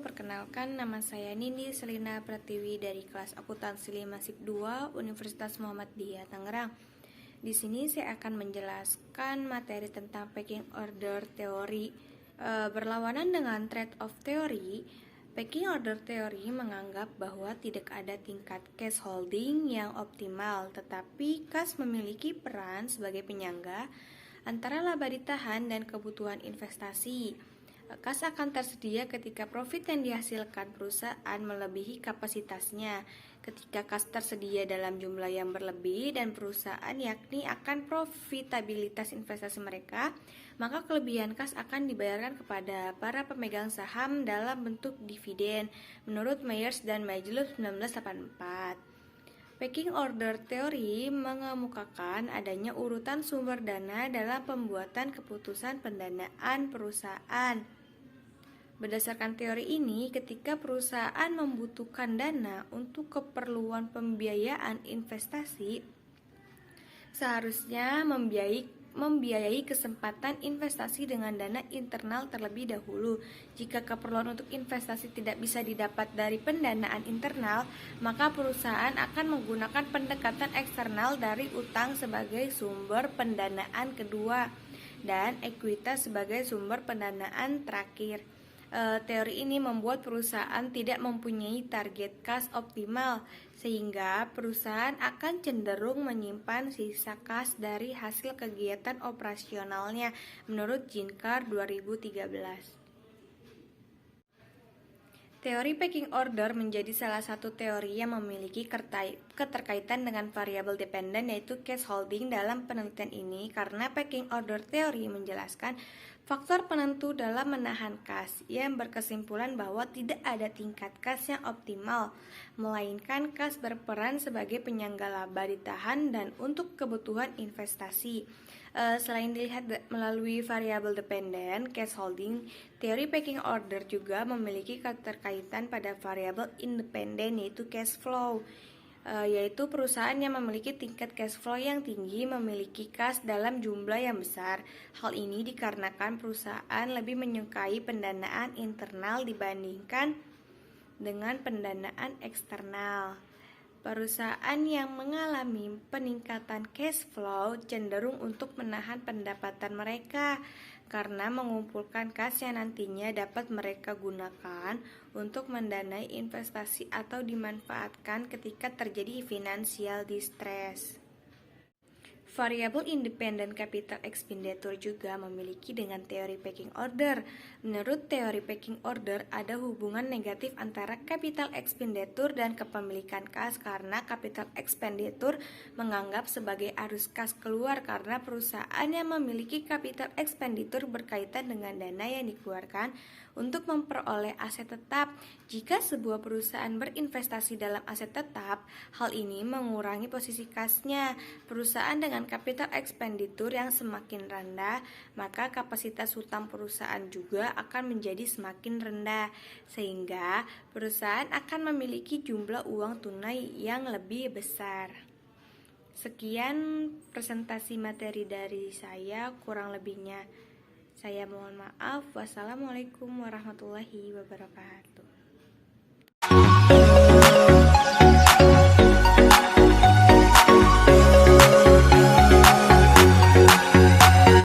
perkenalkan nama saya Nindi Selina Pratiwi dari kelas Akuntansi 5 SIP 2 Universitas Muhammadiyah Tangerang. Di sini saya akan menjelaskan materi tentang packing order teori. Berlawanan dengan trade-off teori, packing order teori menganggap bahwa tidak ada tingkat cash holding yang optimal, tetapi kas memiliki peran sebagai penyangga antara laba ditahan dan kebutuhan investasi. Kas akan tersedia ketika profit yang dihasilkan perusahaan melebihi kapasitasnya. Ketika kas tersedia dalam jumlah yang berlebih dan perusahaan yakni akan profitabilitas investasi mereka, maka kelebihan kas akan dibayarkan kepada para pemegang saham dalam bentuk dividen menurut Myers dan Majdalub 1984. Packing order teori mengemukakan adanya urutan sumber dana dalam pembuatan keputusan pendanaan perusahaan. Berdasarkan teori ini, ketika perusahaan membutuhkan dana untuk keperluan pembiayaan investasi, seharusnya membiayai kesempatan investasi dengan dana internal terlebih dahulu. Jika keperluan untuk investasi tidak bisa didapat dari pendanaan internal, maka perusahaan akan menggunakan pendekatan eksternal dari utang sebagai sumber pendanaan kedua dan ekuitas sebagai sumber pendanaan terakhir. Teori ini membuat perusahaan tidak mempunyai target kas optimal, sehingga perusahaan akan cenderung menyimpan sisa kas dari hasil kegiatan operasionalnya menurut Ginkar 2013. Teori packing order menjadi salah satu teori yang memiliki keterkaitan dengan variabel dependen yaitu cash holding dalam penelitian ini karena packing order teori menjelaskan faktor penentu dalam menahan kas yang berkesimpulan bahwa tidak ada tingkat kas yang optimal, melainkan kas berperan sebagai penyangga laba ditahan dan untuk kebutuhan investasi. Selain dilihat melalui variabel dependen, cash holding, teori packing order juga memiliki keterkaitan pada variabel independen yaitu cash flow, yaitu perusahaan yang memiliki tingkat cash flow yang tinggi memiliki kas dalam jumlah yang besar. Hal ini dikarenakan perusahaan lebih menyukai pendanaan internal dibandingkan dengan pendanaan eksternal. Perusahaan yang mengalami peningkatan cash flow cenderung untuk menahan pendapatan mereka karena mengumpulkan kas yang nantinya dapat mereka gunakan untuk mendanai investasi atau dimanfaatkan ketika terjadi financial distress. Variabel independent capital expenditure juga memiliki dengan teori packing order. Menurut teori packing order, ada hubungan negatif antara capital expenditure dan kepemilikan kas karena capital expenditure menganggap sebagai arus kas keluar karena perusahaan yang memiliki capital expenditure berkaitan dengan dana yang dikeluarkan untuk memperoleh aset tetap. Jika sebuah perusahaan berinvestasi dalam aset tetap, hal ini mengurangi posisi kasnya. Perusahaan dengan capital expenditure yang semakin rendah, maka kapasitas hutang perusahaan juga akan menjadi semakin rendah, sehingga perusahaan akan memiliki jumlah uang tunai yang lebih besar. Sekian presentasi materi dari saya, kurang lebihnya saya mohon maaf. Wassalamualaikum warahmatullahi wabarakatuh.